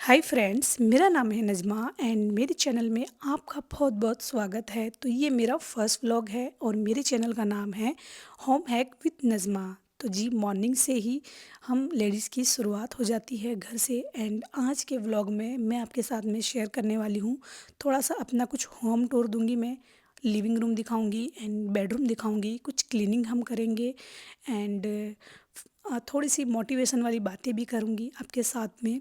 Hi friends, मेरा नाम है नज़मा एंड मेरे चैनल में आपका बहुत बहुत स्वागत है। तो ये मेरा फर्स्ट व्लॉग है और मेरे चैनल का नाम है होम हैक विद नज़मा। तो जी मॉर्निंग से ही हम लेडीज़ की शुरुआत हो जाती है घर से। एंड आज के व्लॉग में मैं आपके साथ में शेयर करने वाली हूँ, थोड़ा सा अपना कुछ होम टूर दूंगी मैं। लिविंग रूम दिखाऊंगी एंड बेडरूम दिखाऊंगी, कुछ क्लीनिंग हम करेंगे एंड थोड़ी सी मोटिवेशन वाली बातें भी करूंगी आपके साथ में।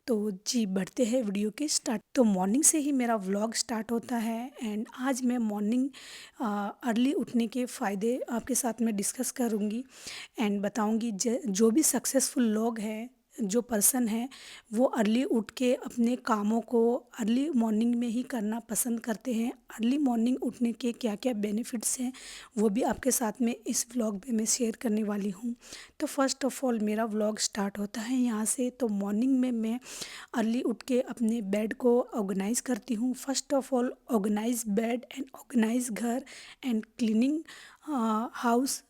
तो जी बढ़ते हैं वीडियो के स्टार्ट। तो मॉर्निंग से ही मेरा व्लॉग स्टार्ट होता है एंड आज मैं मॉर्निंग अर्ली उठने के फ़ायदे आपके साथ में डिस्कस करूँगी एंड बताऊँगी। जो भी सक्सेसफुल लोग हैं, जो पर्सन है, वो अर्ली उठ के अपने कामों को अर्ली मॉर्निंग में ही करना पसंद करते हैं। अर्ली मॉर्निंग उठने के क्या क्या बेनिफिट्स हैं वो भी आपके साथ में इस व्लॉग में मैं शेयर करने वाली हूँ। तो फर्स्ट ऑफ ऑल मेरा व्लॉग स्टार्ट होता है यहाँ से। तो मॉर्निंग में मैं अर्ली उठ के अपने बेड को ऑर्गेनाइज करती हूँ। First of all organise bed and organise घर एंड क्लीनिंग हाउस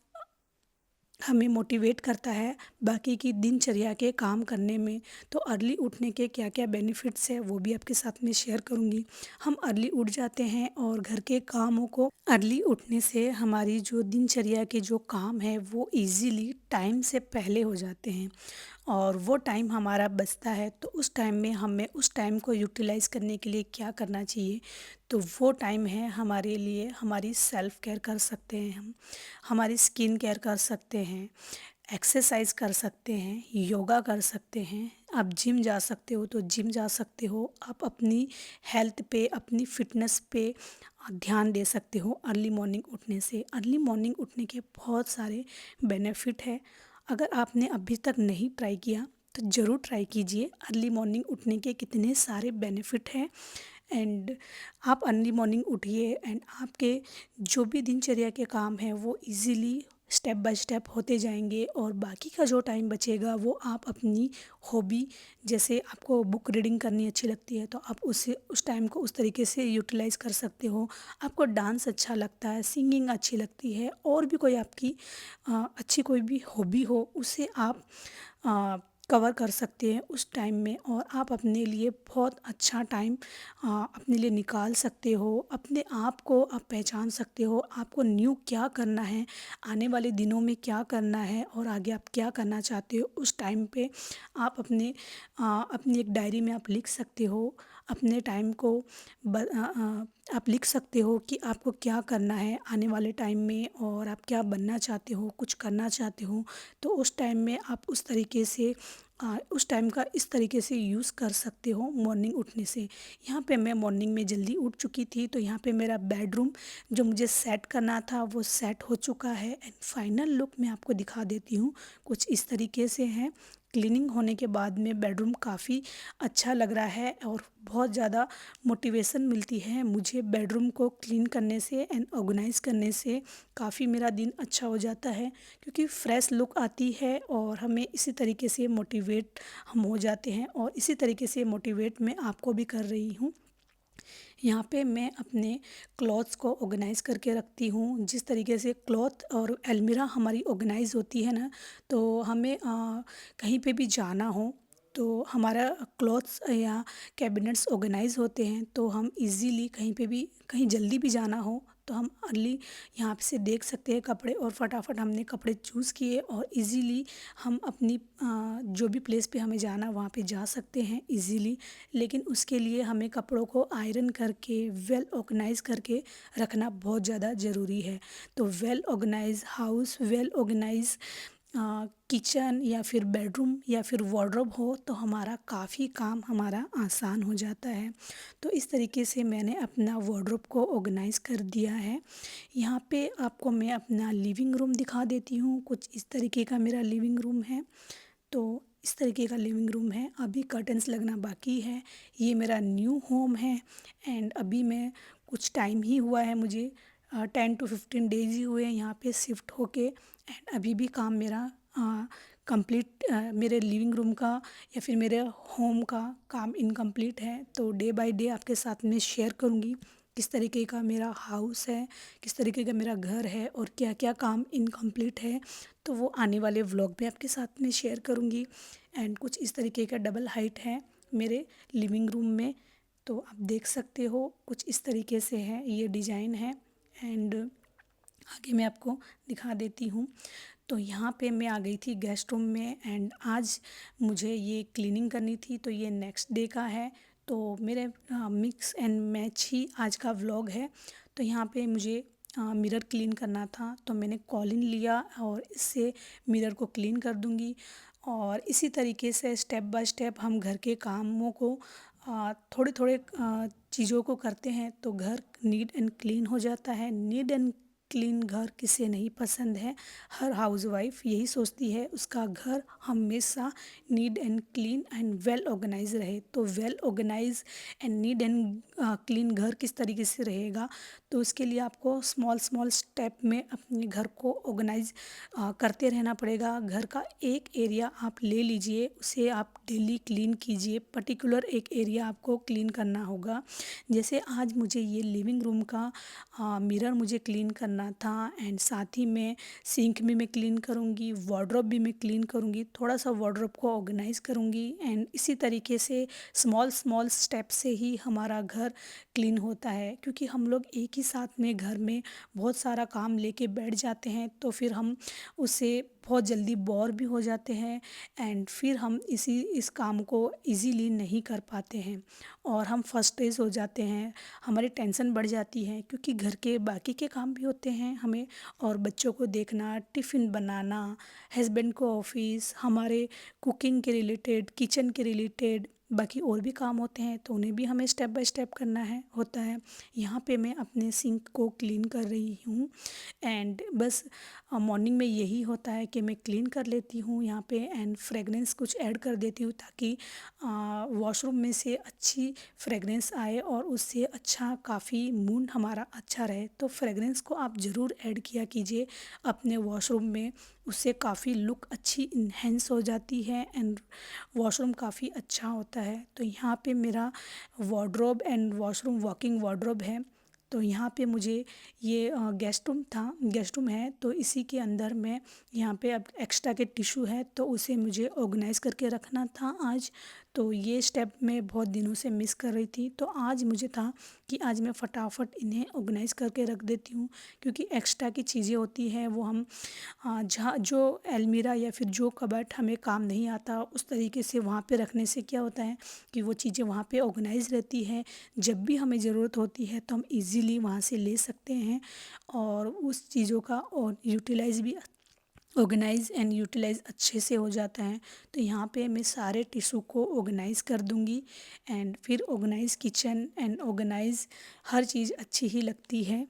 हमें मोटिवेट करता है बाकी की दिनचर्या के काम करने में। तो अर्ली उठने के क्या क्या बेनिफिट्स है वो भी आपके साथ में शेयर करूँगी। हम अर्ली उठ जाते हैं और घर के कामों को अर्ली उठने से हमारी जो दिनचर्या के जो काम है वो इजीली टाइम से पहले हो जाते हैं और वो टाइम हमारा बचता है। तो उस टाइम में हमें उस टाइम को यूटिलाइज़ करने के लिए क्या करना चाहिए, तो वो टाइम है हमारे लिए। हमारी सेल्फ केयर कर सकते हैं हम, हमारी स्किन केयर कर सकते हैं, एक्सरसाइज कर सकते हैं, योगा कर सकते हैं। आप जिम जा सकते हो तो जिम जा सकते हो। आप अपनी हेल्थ पे, अपनी फिटनेस पे ध्यान दे सकते हो अर्ली मॉर्निंग उठने से। अर्ली मॉर्निंग उठने के बहुत सारे बेनिफिट है। अगर आपने अभी तक नहीं ट्राई किया तो ज़रूर ट्राई कीजिए। अर्ली मॉर्निंग उठने के कितने सारे बेनिफिट हैं एंड आप अर्ली मॉर्निंग उठिए एंड आपके जो भी दिनचर्या के काम हैं वो इजीली स्टेप बाय स्टेप होते जाएंगे और बाकी का जो टाइम बचेगा वो आप अपनी हॉबी, जैसे आपको बुक रीडिंग करनी अच्छी लगती है तो आप उसे उस टाइम को उस तरीके से यूटिलाइज़ कर सकते हो। आपको डांस अच्छा लगता है, सिंगिंग अच्छी लगती है, और भी कोई आपकी अच्छी कोई भी हॉबी हो उसे आप कवर कर सकते हैं उस टाइम में और आप अपने लिए बहुत अच्छा टाइम अपने लिए निकाल सकते हो। अपने आप को आप पहचान सकते हो, आपको न्यू क्या करना है, आने वाले दिनों में क्या करना है और आगे आप क्या करना चाहते हो। उस टाइम पे आप अपनी एक डायरी में आप लिख सकते हो अपने टाइम को। आप लिख सकते हो कि आपको क्या करना है आने वाले टाइम में और आप क्या बनना चाहते हो, कुछ करना चाहते हो। तो उस टाइम में आप उस तरीके से उस टाइम का इस तरीके से यूज़ कर सकते हो मॉर्निंग उठने से। यहाँ पे मैं मॉर्निंग में जल्दी उठ चुकी थी तो यहाँ पे मेरा बेडरूम जो मुझे सेट करना था वो सेट हो चुका है एंड फाइनल लुक मैं आपको दिखा देती हूँ। कुछ इस तरीके से है। क्लीनिंग होने के बाद में बेडरूम काफ़ी अच्छा लग रहा है और बहुत ज़्यादा मोटिवेशन मिलती है मुझे बेडरूम को क्लीन करने से एंड ऑर्गेनाइज़ करने से। काफ़ी मेरा दिन अच्छा हो जाता है क्योंकि फ्रेश लुक आती है और हमें इसी तरीके से मोटिवेट हम हो जाते हैं और इसी तरीके से मोटिवेट मैं आपको भी कर रही हूँ। यहाँ पे मैं अपने क्लॉथ्स को ऑर्गेनाइज़ करके रखती हूँ। जिस तरीके से क्लॉथ और अलमीरा हमारी ऑर्गेनाइज़ होती है ना, तो हमें कहीं पे भी जाना हो तो हमारा क्लॉथ्स या कैबिनेट्स ऑर्गेनाइज़ होते हैं तो हम इजीली कहीं पे भी, कहीं जल्दी भी जाना हो तो हम अर्ली यहाँ से देख सकते हैं कपड़े और फटाफट हमने कपड़े चूज़ किए और इजीली हम अपनी जो भी प्लेस पे हमें जाना वहाँ पे जा सकते हैं इजीली। लेकिन उसके लिए हमें कपड़ों को आयरन करके वेल ऑर्गेनाइज करके रखना बहुत ज़्यादा ज़रूरी है। तो well organise house, well organise kitchen या फिर बेडरूम या फिर वार्डरोब हो तो हमारा काफ़ी काम हमारा आसान हो जाता है। तो इस तरीके से मैंने अपना वार्डरोब को ऑर्गेनाइज़ कर दिया है। यहाँ पे आपको मैं अपना लिविंग रूम दिखा देती हूँ। कुछ इस तरीके का मेरा लिविंग रूम है। तो इस तरीके का लिविंग रूम है। अभी कर्टन्स लगना बाकी है। ये मेरा न्यू होम है एंड अभी मैं कुछ टाइम ही हुआ है मुझे, 10 to 15 डेज़ ही हुए हैं यहाँ पे शिफ्ट होके एंड अभी भी काम मेरा कंप्लीट, मेरे लिविंग रूम का या फिर मेरे होम का काम इनकम्प्लीट है। तो डे बाय डे आपके साथ में शेयर करूँगी किस तरीके का मेरा हाउस है, किस तरीके का मेरा घर है और क्या क्या काम इनकम्प्लीट है। तो वो आने वाले व्लॉग में आपके साथ में शेयर करूँगी। एंड कुछ इस तरीके का डबल हाइट है मेरे लिविंग रूम में। तो आप देख सकते हो कुछ इस तरीके से है ये डिज़ाइन है। एंड आगे मैं आपको दिखा देती हूँ। तो यहाँ पे मैं आ गई थी गेस्ट रूम में एंड आज मुझे ये क्लीनिंग करनी थी। तो ये नेक्स्ट डे का है। तो मेरे मिक्स एंड मैच ही आज का व्लॉग है। तो यहाँ पे मुझे मिरर क्लीन करना था, तो मैंने कॉलिन लिया और इससे मिरर को क्लीन कर दूँगी। और इसी तरीके से स्टेप बाय स्टेप हम घर के कामों को थोड़े थोड़े चीज़ों को करते हैं तो घर नीट एंड क्लीन हो जाता है। नीट एंड क्लीन घर किसे नहीं पसंद है। हर हाउसवाइफ यही सोचती है उसका घर हमेशा neat and clean and well organise रहे। तो well organise and neat and clean घर किस तरीके से रहेगा, तो उसके लिए आपको स्मॉल स्मॉल स्टेप में अपने घर को ऑर्गेनाइज करते रहना पड़ेगा। घर का एक एरिया आप ले लीजिए, उसे आप डेली क्लीन कीजिए। पर्टिकुलर एक एरिया आपको क्लीन करना होगा। जैसे आज मुझे ये लिविंग रूम का मिरर मुझे क्लीन करना था एंड साथ ही में सिंक भी मैं क्लीन करूँगी, वार्डरोब भी मैं क्लीन करूँगी, थोड़ा सा वार्डरोब को ऑर्गेनाइज़ करूँगी। एंड इसी तरीके से स्मॉल स्मॉल स्टेप से ही हमारा घर क्लीन होता है, क्योंकि हम लोग एक ही साथ में घर में बहुत सारा काम लेके बैठ जाते हैं तो फिर हम उससे बहुत जल्दी बोर भी हो जाते हैं एंड फिर हम इस काम को इजीली नहीं कर पाते हैं और हम फ्रस्ट्रेट हो जाते हैं। हमारी टेंशन बढ़ जाती है क्योंकि घर के बाकी के काम भी होते हैं हमें, और बच्चों को देखना, टिफ़िन बनाना, हस्बैंड को ऑफिस, हमारे कुकिंग के रिलेटेड, किचन के रिलेटेड बाकी और भी काम होते हैं तो उन्हें भी हमें स्टेप बाय स्टेप करना है होता है। यहाँ पे मैं अपने सिंक को क्लीन कर रही हूँ एंड बस मॉर्निंग में यही होता है कि मैं क्लीन कर लेती हूँ यहाँ पे एंड फ्रेगरेंस कुछ ऐड कर देती हूँ ताकि वॉशरूम में से अच्छी फ्रेगरेंस आए और उससे अच्छा काफ़ी मूड हमारा अच्छा रहे। तो फ्रेगरेंस को आप ज़रूर ऐड किया कीजिए अपने वॉशरूम में, उससे काफ़ी लुक अच्छी इन्हेंस हो जाती है एंड वॉशरूम काफ़ी अच्छा होता है। तो यहाँ पे मेरा wardrobe and washroom walking wardrobe है। तो यहाँ पे मुझे ये गेस्ट रूम था, गेस्ट रूम है तो इसी के अंदर में यहाँ पे अब एक्स्ट्रा के टिशू है तो उसे मुझे ऑर्गेनाइज़ करके रखना था आज। तो ये स्टेप मैं बहुत दिनों से मिस कर रही थी, तो आज मुझे था कि आज मैं फटाफट इन्हें ऑर्गेनाइज़ करके रख देती हूँ, क्योंकि एक्स्ट्रा की चीज़ें होती हैं वो हम जहाँ जो अलमीरा या फिर जो कबर्ड हमें काम नहीं आता उस तरीके से वहाँ पे रखने से क्या होता है कि वो चीज़ें वहाँ पे ऑर्गेनाइज़ रहती है। जब भी हमें ज़रूरत होती है तो हम इजीली वहाँ से ले सकते हैं और उस चीज़ों का और यूटिलाइज़ भी ऑर्गेनाइज़ एंड यूटिलाइज़ अच्छे से हो जाता है। तो यहाँ पे मैं सारे टिश्यू को ऑर्गेनाइज़ कर दूँगी एंड फिर ऑर्गेनाइज़ किचन एंड ऑर्गेनाइज़ हर चीज़ अच्छी ही लगती है।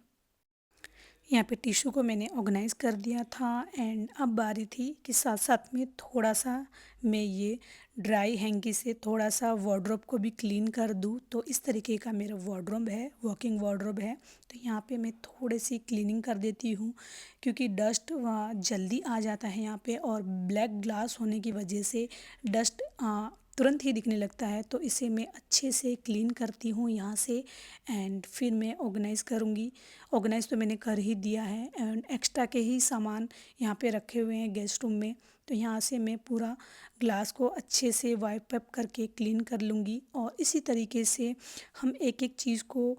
यहाँ पे टिश्यू को मैंने ऑर्गेनाइज़ कर दिया था एंड अब बारी थी कि साथ साथ में थोड़ा सा मैं ये ड्राई हैंकी से थोड़ा सा वार्डरोब को भी क्लीन कर दूँ। तो इस तरीके का मेरा वार्डरोब है, वॉकिंग वार्डरोब है। तो यहाँ पे मैं थोड़ी सी क्लीनिंग कर देती हूँ क्योंकि डस्ट जल्दी आ जाता है यहाँ पे और ब्लैक ग्लास होने की वजह से डस्ट तुरंत ही दिखने लगता है। तो इसे मैं अच्छे से क्लीन करती हूँ यहाँ से एंड फिर मैं ऑर्गेनाइज़ करूँगी। ऑर्गेनाइज़ तो मैंने कर ही दिया है एंड एक्स्ट्रा के ही सामान यहाँ पे रखे हुए हैं गेस्ट रूम में। तो यहाँ से मैं पूरा ग्लास को अच्छे से वाइप अप करके क्लीन कर लूँगी और इसी तरीके से हम एक एक चीज़ को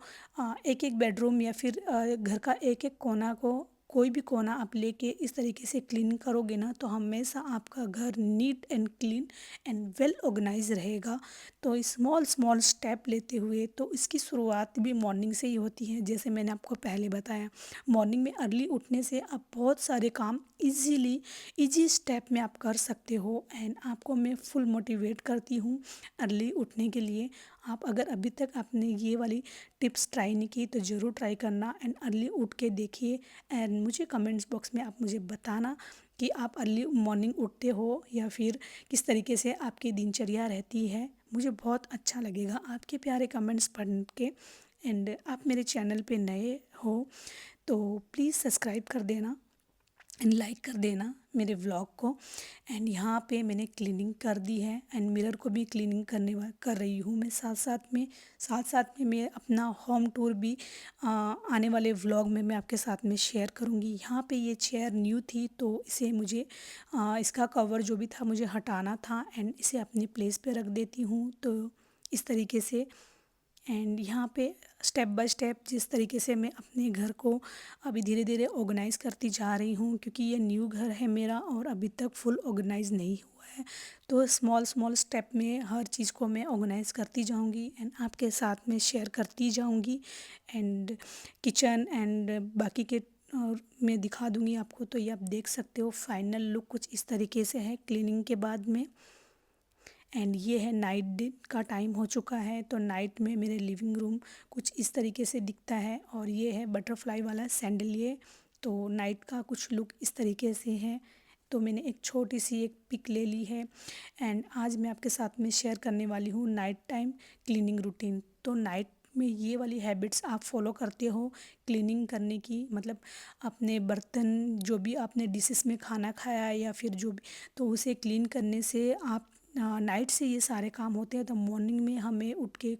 एक एक बेडरूम या फिर घर का एक एक कोना को कोई भी कोना आप लेके इस तरीके से क्लीन करोगे ना तो हमेशा आपका घर neat and clean and well organise रहेगा। तो स्मॉल स्मॉल स्टेप लेते हुए तो इसकी शुरुआत भी मॉर्निंग से ही होती है। जैसे मैंने आपको पहले बताया, मॉर्निंग में अर्ली उठने से आप बहुत सारे काम इजी स्टेप में आप कर सकते हो एंड आपको मैं फुल मोटिवेट करती हूँ अर्ली उठने के लिए। आप अगर अभी तक आपने ये वाली टिप्स ट्राई नहीं की तो ज़रूर ट्राई करना एंड अर्ली उठ के देखिए एंड मुझे कमेंट्स बॉक्स में आप मुझे बताना कि आप अर्ली मॉर्निंग उठते हो या फिर किस तरीके से आपकी दिनचर्या रहती है। मुझे बहुत अच्छा लगेगा आपके प्यारे कमेंट्स पढ़ के। एंड आप मेरे चैनल पे नए हो तो प्लीज़ सब्सक्राइब कर देना एंड लाइक कर देना मेरे व्लॉग को। एंड यहाँ पे मैंने क्लीनिंग कर दी है एंड मिरर को भी क्लीनिंग कर रही हूँ मैं साथ साथ में मैं अपना होम टूर भी आने वाले व्लॉग में मैं आपके साथ में शेयर करूँगी। यहाँ पे ये चेयर न्यू थी तो इसे मुझे इसका कवर जो भी था मुझे हटाना था एंड इसे अपनी प्लेस पे रख देती हूँ। तो इस तरीके से एंड यहाँ पे स्टेप बाय स्टेप जिस तरीके से मैं अपने घर को अभी धीरे धीरे ऑर्गेनाइज़ करती जा रही हूँ, क्योंकि ये न्यू घर है मेरा और अभी तक फुल ऑर्गेनाइज़ नहीं हुआ है। तो स्मॉल स्मॉल स्टेप में हर चीज़ को मैं ऑर्गेनाइज़ करती जाऊँगी एंड आपके साथ में शेयर करती जाऊँगी। एंड किचन एंड बाकी के और मैं दिखा दूँगी आपको। तो ये आप देख सकते हो फाइनल लुक कुछ इस तरीके से है क्लीनिंग के बाद में। एंड ये है नाइट का टाइम हो चुका है, तो नाइट में मेरे लिविंग रूम कुछ इस तरीके से दिखता है। और ये है बटरफ्लाई वाला सैंडलियर। तो नाइट का कुछ लुक इस तरीके से है। तो मैंने एक छोटी सी एक पिक ले ली है एंड आज मैं आपके साथ में शेयर करने वाली हूँ नाइट टाइम क्लीनिंग रूटीन। तो नाइट में ये वाली हैबिट्स आप फॉलो करते हो क्लीनिंग करने की, मतलब अपने बर्तन जो भी आपने डिशेस में खाना खाया या फिर जो भी, तो उसे क्लीन करने से आप नाइट से ये सारे काम होते हैं। तो मॉर्निंग में हमें उठ के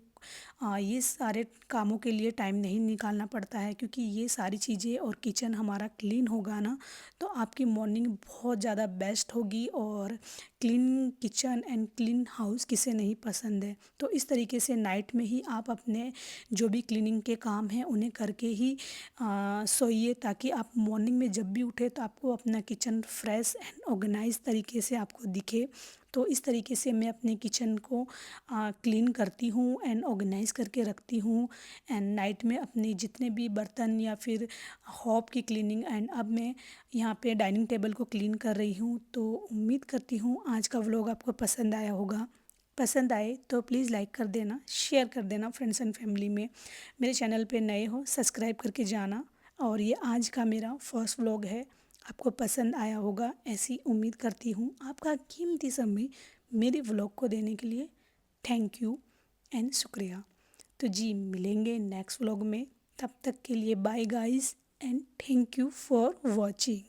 ये सारे कामों के लिए टाइम नहीं निकालना पड़ता है, क्योंकि ये सारी चीज़ें और किचन हमारा क्लीन होगा ना तो आपकी मॉर्निंग बहुत ज़्यादा बेस्ट होगी। और clean kitchen and clean house किसे नहीं पसंद है। तो इस तरीके से नाइट में ही आप अपने जो भी क्लीनिंग के काम हैं उन्हें करके ही सोइए, ताकि आप मॉर्निंग में जब भी उठे तो आपको अपना किचन फ्रेश एंड ऑर्गेनाइज तरीके से आपको दिखे। तो इस तरीके से मैं अपने किचन को क्लीन करती हूँ एंड ऑर्गेनाइज़ करके रखती हूँ। एंड नाइट में अपने जितने भी बर्तन या फिर हॉब की क्लीनिंग, एंड अब मैं यहाँ पे डाइनिंग टेबल को क्लीन कर रही हूँ। तो उम्मीद करती हूँ आज का व्लॉग आपको पसंद आया होगा। पसंद आए तो प्लीज़ लाइक कर देना, शेयर कर देना फ्रेंड्स एंड फैमिली में। मेरे चैनल पे नए हो सब्सक्राइब करके जाना। और ये आज का मेरा फर्स्ट व्लॉग है, आपको पसंद आया होगा ऐसी उम्मीद करती हूँ। आपका कीमती समय मेरे व्लॉग को देने के लिए थैंक यू एंड शुक्रिया। तो जी मिलेंगे नेक्स्ट व्लॉग में, तब तक के लिए bye guys and thank you for watching.